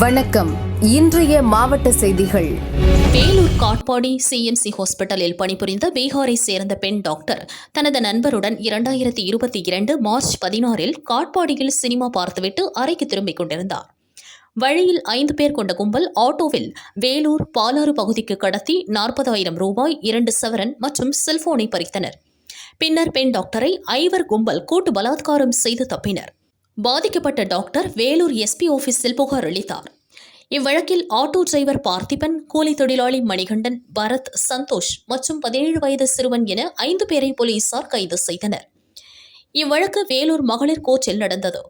வணக்கம். இன்றைய மாவட்ட செய்திகள். வேலூர் காட்பாடி சிஎம்சி ஹாஸ்பிட்டலில் பணிபுரிந்த பீகாரை சேர்ந்த பெண் டாக்டர் தனது நண்பருடன் 2022 மார்ச் 16 காட்பாடியில் சினிமா பார்த்துவிட்டு அறைக்கு திரும்பிக் கொண்டிருந்தார். வழியில் 5 பேர் கொண்ட கும்பல் ஆட்டோவில் வேலூர் பாலாறு பகுதிக்கு கடத்தி 40,000 ரூபாய், 2 சவரன் மற்றும் செல்போனை பறித்தனர். பின்னர் பெண் டாக்டரை 5 கும்பல் கூட்டு பலாத்காரம் செய்து தப்பினர். பாதிக்கப்பட்ட டாக்டர் வேலூர் எஸ்பி ஆபீஸில் புகார் அளித்தார். இவ்வழக்கில் ஆட்டோ டிரைவர் பார்த்திபன், கூலி தொழிலாளி மணிகண்டன், பரத், சந்தோஷ் மற்றும் 17 வயது சிறுவன் என 5 பேரை போலீசார் கைது செய்தனர். இவ்வழக்கு வேலூர் மகளிர் கோர்ட்டில் நடந்தது.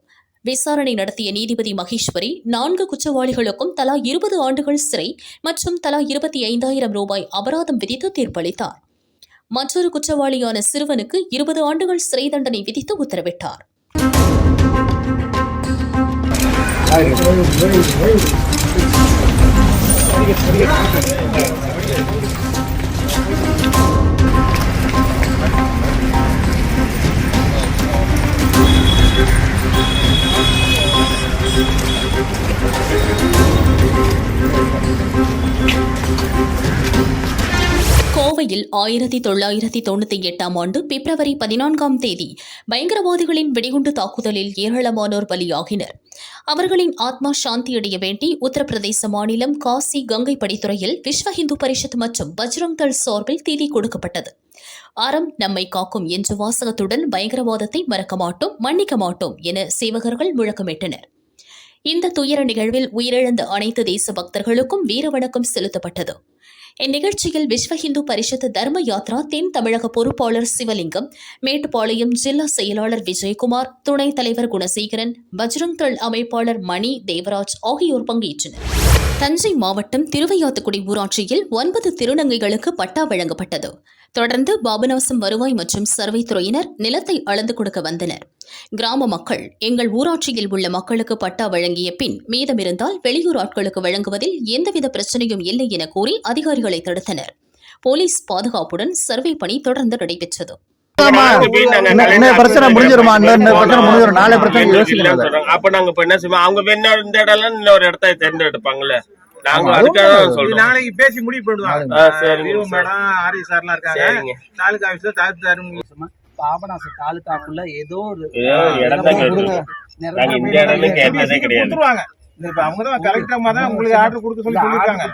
விசாரணை நடத்திய நீதிபதி மகேஸ்வரி 4 குற்றவாளிகளுக்கும் தலா 20 ஆண்டுகள் சிறை மற்றும் தலா 25,000 ரூபாய் அபராதம் விதித்து தீர்ப்பளித்தார். மற்றொரு குற்றவாளியான சிறுவனுக்கு 20 ஆண்டுகள் சிறை தண்டனை விதித்து உத்தரவிட்டார். கோவையில் 1998 ஆண்டு பிப்ரவரி 14 பயங்கரவாதிகளின் வெடிகுண்டு தாக்குதலில் ஏராளமானோர் பலியாகினர். அவர்களின் ஆத்மா சாந்தியடைய வேண்டி உத்தரப்பிரதேச மாநிலம் காசி கங்கை படித்துறையில் விஸ்வ இந்து பரிஷத் மற்றும் பஜ்ரங் தள் சார்பில் தீதி கொடுக்கப்பட்டது. அறம் நம்மை காக்கும் என்ற வாசகத்துடன் பயங்கரவாதத்தை மறக்க மாட்டோம், மன்னிக்க மாட்டோம் என சேவகர்கள் முழக்கமிட்டனர். இந்த துயர நிகழ்வில் உயிரிழந்த அனைத்து தேச பக்தர்களுக்கும் வீரவணக்கம் செலுத்தப்பட்டது. இந்நிகழ்ச்சியில் விஸ்வ இந்து பரிஷத் தர்ம யாத்ரா தென் தமிழக பொறுப்பாளர் சிவலிங்கம், மேட்டுப்பாளையம் ஜில்லா செயலாளர் விஜயகுமார், துணைத் தலைவர் குணசேகரன், பஜ்ரங் தள் அமைப்பாளர் மணி, தேவராஜ் ஆகியோர் பங்கேற்றனர். தஞ்சை மாவட்டம் திருவையாத்துக்குடி ஊராட்சியில் 9 திருநங்கைகளுக்கு பட்டா வழங்கப்பட்டது. தொடர்ந்து பாபநாசம் வருவாய் மற்றும் சர்வே துறையினர் நிலத்தை அளந்து கொடுக்க வந்தனர். கிராம மக்கள் எங்கள் ஊராட்சியில் உள்ள மக்களுக்கு பட்டா வழங்கிய பின் மீதமிருந்தால் வெளியூர் ஆட்களுக்கு வழங்குவதில் எந்தவித பிரச்சனையும் இல்லை என கூறி அதிகாரிகளை தடுத்தனர். போலீஸ் பாதுகாப்புடன் சர்வே பணி தொடர்ந்து நடைபெற்றது. நாளைக்கு பேசி முடிவு பண்ணுவாங்க. பாபநாசம் தாலுகாக்குள்ள ஏதோ ஒரு அவங்கதான் கலெக்டர் தான் உங்களுக்கு ஆர்டர் கொடுக்க சொல்லிருக்காங்க.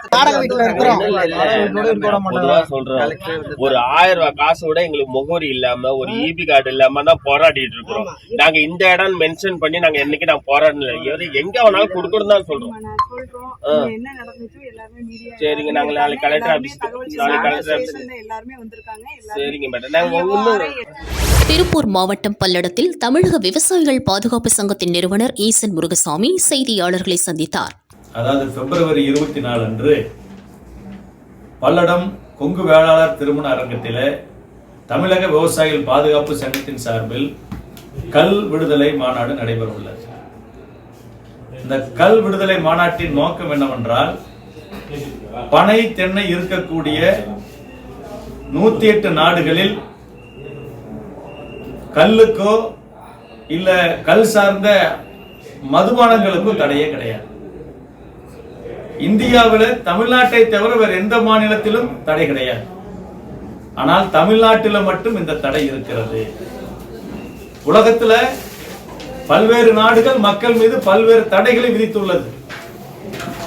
ஒரு 1000 ரூபாய் காசு விட எங்களுக்கு முகவரி இல்லாம, ஒரு இபி கார்டு இல்லாம தான் போராடிட்டு இருக்கிறோம். நாங்க இந்த இடம் மென்ஷன் பண்ணி நாங்க என்னைக்கு நாங்க போராடல, எங்க வேணாலும் கொடுக்கணும் தான் சொல்றோம். சரிங்க, நாங்க நாளைக்கு கலெக்டர் ஆபீஸ் சரிங்க மேடம். நாங்க திருப்பூர் மாவட்டம் பல்லடத்தில் தமிழக விவசாயிகள் பாதுகாப்பு சங்கத்தின் நிறுவனர் ஈசன் முருகசாமி செய்தியாளர்களை சந்தித்தார். அதாவது பிப்ரவரி 24 அன்று பல்லடம் கொங்கு வேளாளர் திருமண அரங்கத்திலே தமிழக விவசாயிகள் பாதுகாப்பு சங்கத்தின் சார்பில் கல் விடுதலை மாநாடு நடைபெற உள்ளது. இந்த கல் விடுதலை மாநாட்டின் நோக்கம் என்னவென்றால், பனை தென்னை இருக்கக்கூடிய 108 நாடுகளில் கல்லுக்கோ இல்ல கல் சார்ந்த மதுபானங்களுக்கோ தடையே கிடையாது. இந்தியாவில் தமிழ்நாட்டை தவிர வேற எந்த மாநிலத்திலும் தடை கிடையாது. ஆனால் தமிழ்நாட்டில் மட்டும் இந்த தடை இருக்கிறது. உலகத்துல பல்வேறு நாடுகள் மக்கள் மீது பல்வேறு தடைகளை விதித்துள்ளது.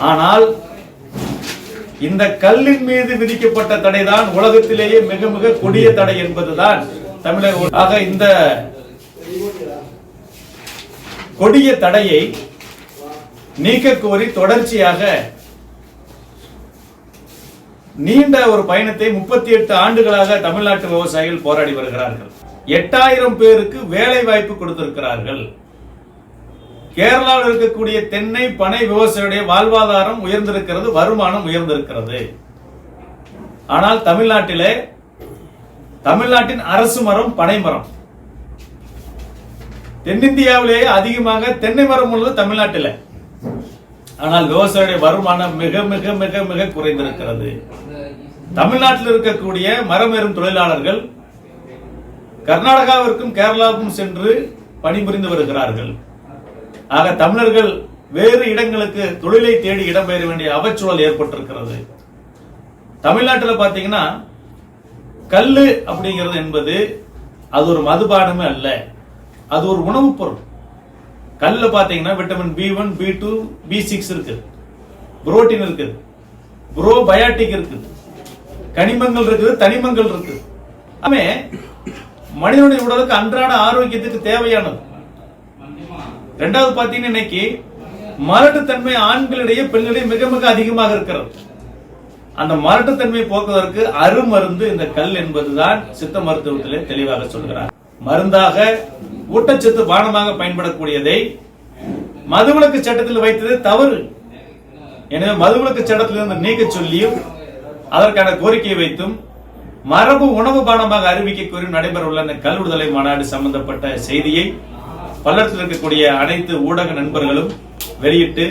ஆனால் இந்த கல்லின் மீது விதிக்கப்பட்ட தடைதான் உலகத்திலேயே மிக மிக கொடிய தடை என்பதுதான் தமிழக. ஆக இந்த கொடிய தடையை நீக்க கோரி தொடர்ச்சியாக நீண்ட ஒரு பயணத்தை 38 ஆண்டுகளாக தமிழ்நாட்டு விவசாயிகள் போராடி வருகிறார்கள். 8000 பேருக்கு வேலை வாய்ப்பு கொடுத்திருக்கிறார்கள். கேரளாவில் இருக்கக்கூடிய தென்னை பனை விவசாயியுடைய வாழ்வாதாரம் உயர்ந்திருக்கிறது, வருமானம் உயர்ந்திருக்கிறது. ஆனால் தமிழ்நாட்டின் அரசு மரம் பனை மரம். தென்னிந்தியாவிலேயே அதிகமாக தென்னை மரம் உள்ளது தமிழ்நாட்டில். ஆனால் விவசாயியுடைய வருமானம் மிக மிக மிக மிக குறைந்திருக்கிறது. தமிழ்நாட்டில் இருக்கக்கூடிய மரம் ஏறும் தொழிலாளர்கள் கர்நாடகாவிற்கும் கேரளாவுக்கும் சென்று பணிபுரிந்து வருகிறார்கள். ஆக தமிழர்கள் வேறு இடங்களுக்கு தொழிலை தேடி இடம்பெயர வேண்டிய அவச்சூழல் ஏற்பட்டிருக்கிறது. தமிழ்நாட்டில் பாத்தீங்கன்னா கல்லு அப்படிங்கிறது என்பது அது ஒரு மதுபானமே அல்ல, அது ஒரு உணவுப் பொருள். கல்ல பாத்தீங்கன்னா விட்டமின் B1, B2, B6 இருக்கு, புரோட்டீன் இருக்குது, புரோபயாட்டிக் இருக்குது, கனிமங்கள் இருக்குது, தனிமங்கள் இருக்கு. ஆமே மனிதனுடைய உடலுக்கு அன்றாட ஆரோக்கியத்துக்கு தேவையானது. இரண்டாவது பாத்தீங்கன்னா இன்னைக்கு மலட்டுத்தன்மை ஆண்களிடையே பெண்களிடையே மிக மிக அதிகமாக இருக்கிறது. அந்த மலட்டுத்தன்மையை போக்குவதற்கு அருமருந்து இந்த கல் என்பதுதான் சித்த மருத்துவத்திலே தெளிவாக சொல்கிறார். மருந்தாக ஊட்டச்சத்து பானமாக பயன்படக்கூடியதை மதுவிலக்கு சட்டத்தில் வைத்தது தவறு. எனவே மதுவிலக்கு சட்டத்திலிருந்து நீக்க சொல்லியும் அதற்கான கோரிக்கையை வைத்தும் மரபு உணவு பானமாக அறிவிக்க கோரி நடைபெற உள்ள இந்த கல் விடுதலை மாநாடு சம்பந்தப்பட்ட செய்தியை பல்லடத்தில் இருக்கக்கூடிய அனைத்து ஊடக நண்பர்களும் வெளியிட்டு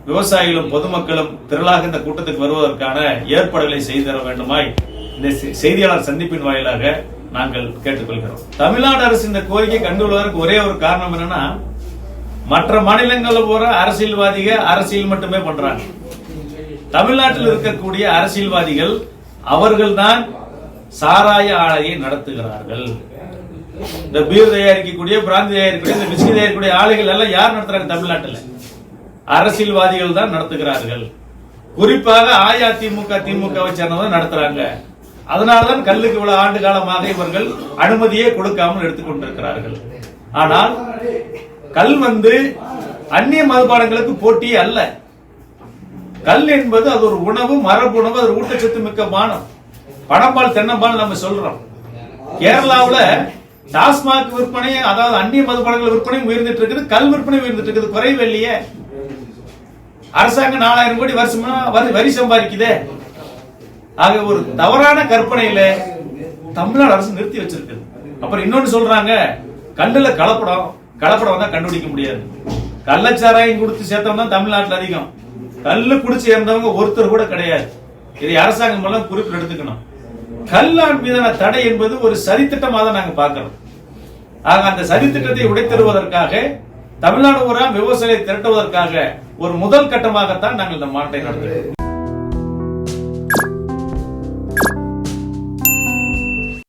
விவசாயிகளும் பொதுமக்களும் திரளாக இந்த கூட்டத்துக்கு வருவதற்கான ஏற்பாடுகளை செய்து தர வேண்டுமாய் இந்த செய்தியாளர் சந்திப்பின் வாயிலாக நாங்கள் கேட்டுக்கொள்கிறோம். தமிழ்நாடு அரசு இந்த கோரிக்கை கண்டுகொள்வதற்கு ஒரே ஒரு காரணம் என்னன்னா, மற்ற மாநிலங்களில் போற அரசியல்வாதிகள் அரசியல் மட்டுமே பண்றாங்க. தமிழ்நாட்டில் இருக்கக்கூடிய அரசியல்வாதிகள் அவர்கள்தான் சாராய ஆலையை நடத்துகிறார்கள். இந்த பீர் தயாரிக்கக்கூடிய, பிராந்தி தயாரிக்கக்கூடிய, இந்த விஸ்கி தயாரிக்கக்கூடிய ஆலைகள் எல்லாம் யார் நடத்துறாங்க? தமிழ்நாட்டில் அரசியல்வாதிகள் தான் நடத்துகிறார்கள். குறிப்பாக அதிமுக, திமுகவை சேர்ந்தவங்க நடத்துறாங்க. அதனால்தான் கல்லுக்கு இவ்வளவு ஆண்டு காலமாக இவர்கள் அனுமதியே கொடுக்காமல் எடுத்துக்கொண்டிருக்கிறார்கள். ஆனால் கல் அந்நிய மதுபானங்களுக்கு போட்டி அல்ல. கல் என்பது அது ஒரு உணவு, மரபு உணவு, அது ஊட்டச்சத்து மிக்க பானம். பணப்பால், தென்னம்பால் நம்ம சொல்றோம். கேரளாவில் டாஸ்மாக் விற்பனை, அதாவது அந்நிய மதுபானங்கள் விற்பனை உயர்ந்துட்டு இருக்குது, கல் விற்பனை உயர்ந்துட்டு இருக்குது. குறைவே இல்லையே. அரசாங்கம் 4000 கோடி வருஷமா வரி சம்பாதிக்குதே. ஆக ஒரு தவறான கற்பனையில தமிழ்நாடு அரசு நிறுத்தி வச்சிருக்கு. அப்புறம் இன்னொன்னு சொல்றாங்க, கல்லுல கலப்படம் தான் கண்டுபிடிக்க முடியாது. கள்ளச்சாராயம் கொடுத்து சேர்த்தவங்க தான் தமிழ்நாட்டில் அதிகம். கல்லு குடிச்சு சேர்ந்தவங்க ஒருத்தர் கூட கிடையாது. இதை அரசாங்கம் எல்லாம் குறிப்பில் எடுத்துக்கணும். கல்லான் மீதான தடை என்பது ஒரு சதித்திட்டமாக தான் நாங்க பார்க்கிறோம். ஆக அந்த சதித்திட்டத்தை உடைத்தருவதற்காக, தமிழ்நாடு பூரா விவசாயிகளை திரட்டுவதற்காக ஒரு முதல் கட்டமாகத்தான் நாங்கள் இந்த மாநாட்டை நடத்துகிறோம்.